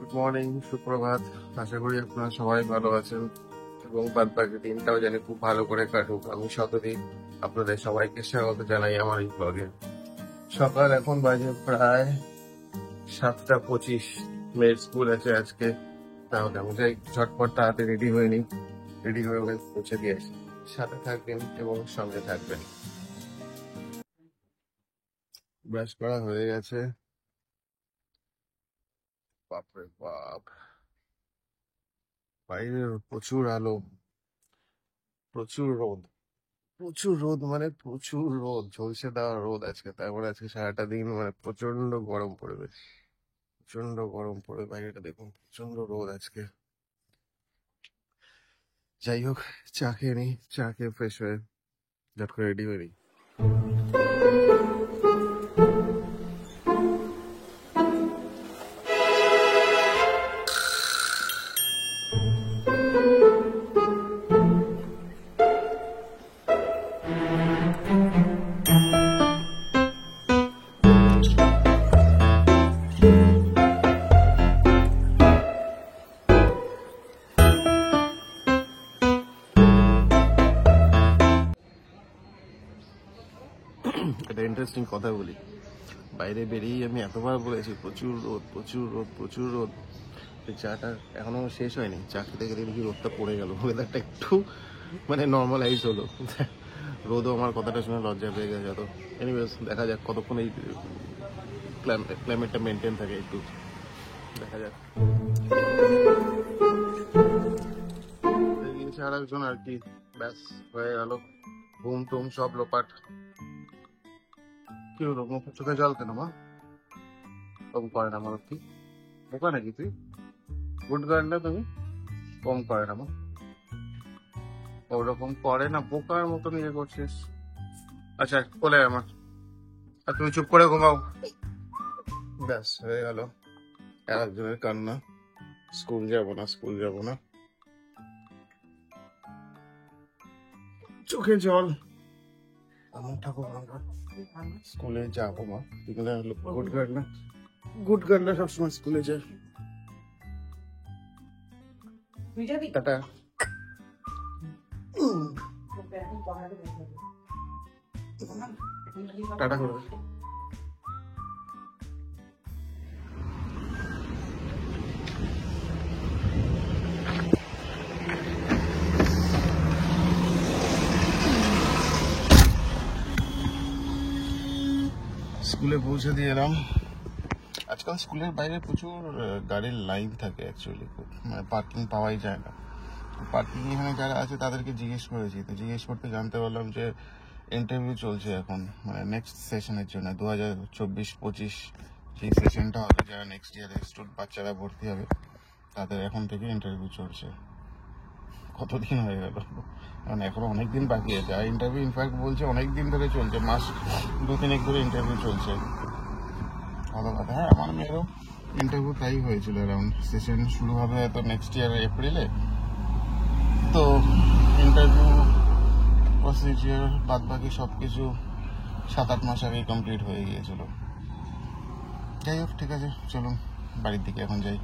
Good morning, সুপ্রভাত। আশা করি আপনারা সবাই ভালো আছেন এবং বাদ বাকি দিনটাও জানি খুব ভালো করে কাটুক। আমি শতদিন আপনাদের সবাইকে স্বাগত জানাই আমার এই ব্লগে। সকাল এখন বাজে প্রায় 7:25। মেয়ের স্কুল আছে আজকে, তাহলে আমি যাই ঝটপট তাড়াতাড়ি রেডি হয়ে নিই। রেডি হয়ে ওকে পৌঁছে দিয়ে আসি। সাথে থাকবেন এবং সঙ্গে থাকবেন। ব্রাশ করা হয়ে গেছে। বাপরে বাপ, বাইরে প্রচুর আলো, প্রচুর রোদ। প্রচুর রোদ মানে প্রচুর রোদ, ঝলসে দেওয়া রোদ আজকে। তারপরে আজকে সারাটা দিন মানে প্রচন্ড গরম পড়বে, প্রচন্ড গরম পড়বে। বাইরেটা দেখুন, প্রচন্ড রোদ আজকে। যাই হোক, চা খেয়ে নিই, চা খেয়ে ফ্রেশ হয়ে ঝট করে রেডি হয়ে নিই। একটা ইন্টারেস্টিং কথা বলি, বাইরে বেরিয়েই আমি এতবার বলেছি প্রচুর রোদ, প্রচুর রোদ, প্রচুর রোদ। চাটা এখনো শেষ হয়নি, চা খেতে খেতে দেখি রোদটা পড়ে গেল। ওয়েদারটা একটু মানে নর্মালাইজ হলো। রোদও আমার কথাটা শুনে লজ্জা পেয়ে গেছে। তো এনিওয়েজ, দেখা যাক কতক্ষণ এই ক্লাইমেটটা মেনটেন থাকে, একটু দেখা যাক। আর একজন আর কি, ব্যাস হয়ে গেল। ঘুম টুম সব লোপাট। কি হলো, মুখে চোখে জল কেন মা? কম করে না আমার, কি বোকা নাকি তুই? গুড গার্ল না তুমি? কম করে না মা, ওরকম করে না, বোকার মতন ইয়ে করছিস। আচ্ছা বলে আমার, আর তুমি চুপ করে ঘুমাও। ব্যাস হয়ে গেল। আর একজনের কান্না, স্কুল যাব না, স্কুল যাব না, চোখে জল। আমার ঠাকুর, স্কুলে যাবো মা। গুড গার্ল না, গুড গার্ল না সবসময় স্কুলে যায়। টাটা। টাটা করবে। স্কুলে পৌঁছে দিয়ে এলাম। আজকাল স্কুলের বাইরে প্রচুর গাড়ির লাইন থাকে, অ্যাকচুয়ালি মানে পার্কিং পাওয়াই যায় না। পার্কিং এখানে যারা আছে তাদেরকে জিজ্ঞেস করেছি, তো জিজ্ঞেস করতে জানতে পারলাম যে ইন্টারভিউ চলছে এখন, মানে নেক্সট সেশনের জন্য 2024-25 যে সেশনটা হবে, যারা নেক্সট ইয়ারে বাচ্চারা ভর্তি হবে তাদের এখন থেকে ইন্টারভিউ চলছে। কতদিন হয়ে গেল, কারণ এখনো অনেকদিন বাকি আছে। আর ইন্টারভিউ ইনফ্যাক্ট বলছে অনেকদিন ধরে চলছে, মাস 2-3 ধরে ইন্টারভিউ চলছে। ভালো কথা। হ্যাঁ, আমার মেয়েরও ইন্টারভিউ তাই হয়েছিল। অ্যারাউন্ড সেশন শুরু হবে হয়তো নেক্সট ইয়ার এপ্রিলে, তো ইন্টারভিউ প্রসিজিওর বাদ বাকি সব কিছু 7-8 মাস আগেই কমপ্লিট হয়ে গিয়েছিল। যাই হোক, ঠিক আছে, চলুন বাড়ির দিকে এখন যাই।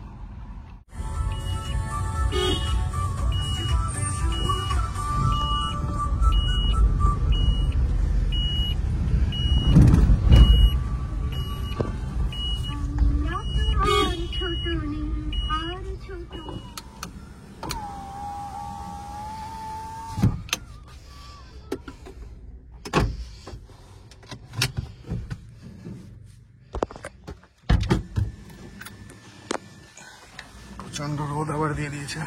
প্রচন্ড রোদ আবার দিয়ে দিয়েছে।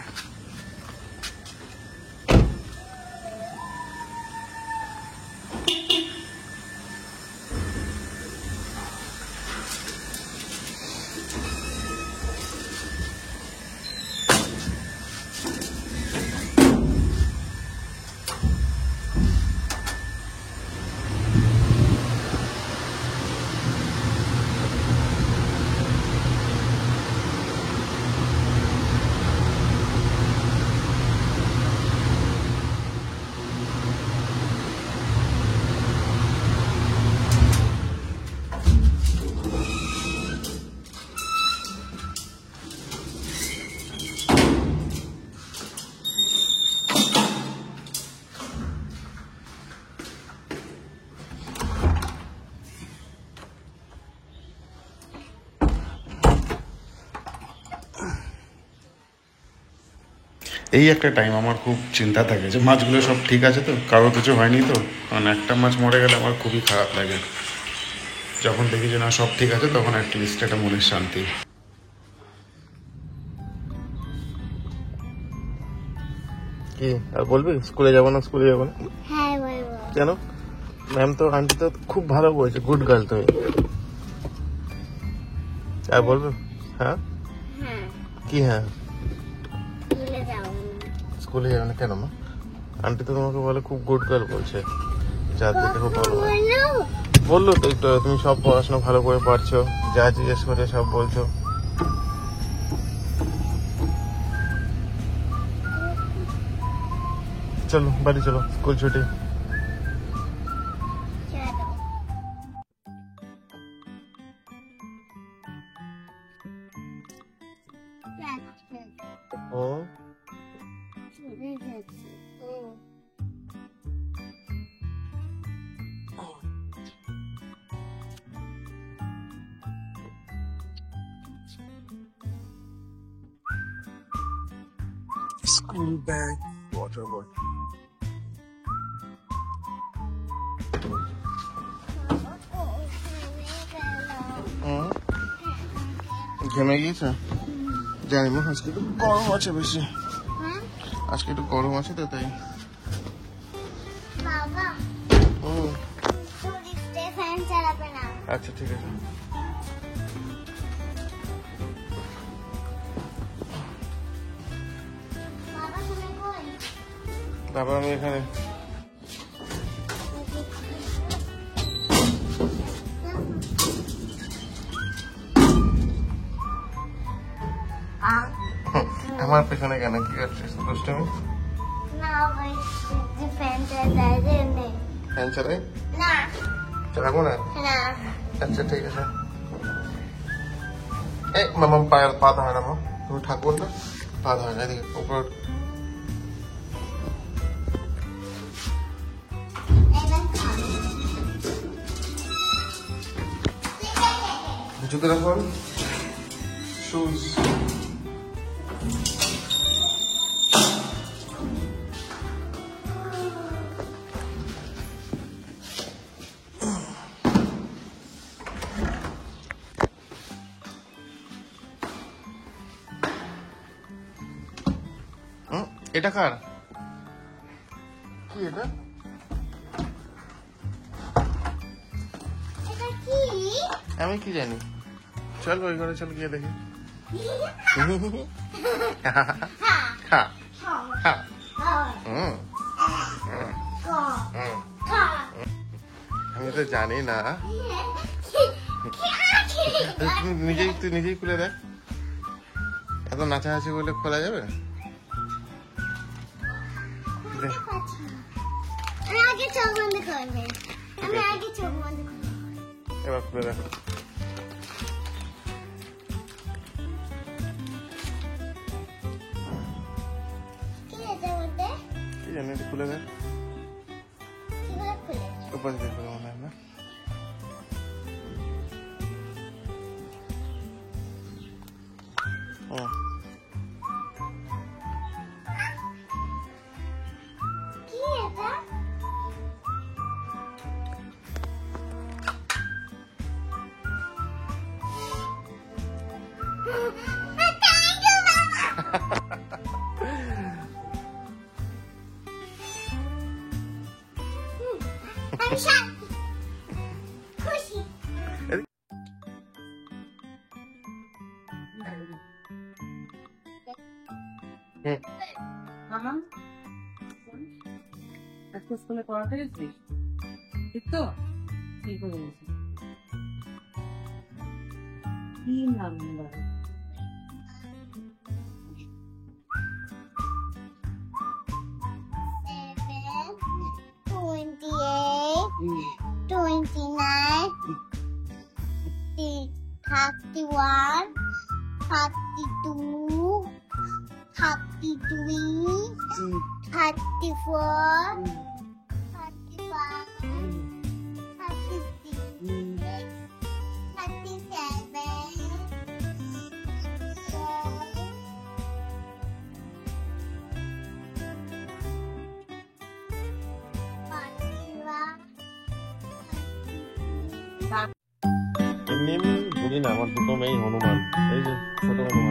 এই একটা টাইম আমার খুব চিন্তা থাকে যে মাছগুলো সব ঠিক আছে তো, কারো কিছু হয়নি তো। কারণ একটা মাছ মরে গেলে আমার খুবই খারাপ লাগে। যখন দেখি যে না সব ঠিক আছে, তখন অ্যাটলিস্ট একটা মনের শান্তি। কি আর বলবি? স্কুলে যাবো না, স্কুলে যাবো না? হ্যাঁ বলবো। কেন? ম্যাম তো, আন্টি তো খুব ভালো বলছে, গুড গার্ল তুমি। আর বলবে? হ্যাঁ হ্যাঁ কি? হ্যাঁ স্কুলে যাবো না। স্কুলে যাবে না কেন মা? আন্টি তো তোমাকে বলে খুব গুড গার্ল বলছে, যা দেখে খুব ভালো বললো তো একটু। তুমি সব পড়াশোনা ভালো করে পারছো, যা জিজ্ঞেস করে সব বলছো। চলো বাড়ি চলো, স্কুল ছুটি। ও স্কুল ব্যাগ, ওয়াটার বটল। ঘেমে গিয়েছে? জানি না, আজকে একটু গরম আছে বেশি। আজকে একটু গরম আছে তো তাই। বাবা ফ্যান চালাবে না। আচ্ছা ঠিক আছে। বাবা তুমি কই? বাবা আমি এখানে। আমার পেছনে কেন, কি করছিস দুষ্টুমি? না ওই যে ফ্যান চালায় যে নেই। ফ্যান চালাই? না চালাবো না? না আচ্ছা ঠিক আছে। এই মামা পায়ের পা ধরে না, মা তুমি ঠাকুর না, পা ধরে না, এদিকে উপর। জুতো রাখুন, শুজ। এটা কার? কি এটা? এটা কি? আমি কি জানি। চল ওই ঘরে চল, গিয়ে দেখি। খা খা। আমি তো জানি না। তুই নিজেই খুলে দেখ। এত নাচানাচি করলে খোলা যাবে? আমি আগে চোখ বন্ধ করবে। আমি আগে চোখ বন্ধ করব। এবার খুলে দেখ। কি আছে মধ্যে? কি জানি, এটা খুলে দেখ। কিভাবে খুলে? উপর দিয়ে খুলে মনে হয় না। কি এটা? Thank you, Mama. I'm shocked. খুশি। মামা আজকে স্কুলে পড়াতে গেছিস? ঠিক তো? কি করে গেছিস? কি নাম্বার? Thirty-one, 32, 33, 34, 35, 36, 37, নিম ধরি না, আমার দুটো মেয়ে হনুমান, এই যে ছোট হনুমান।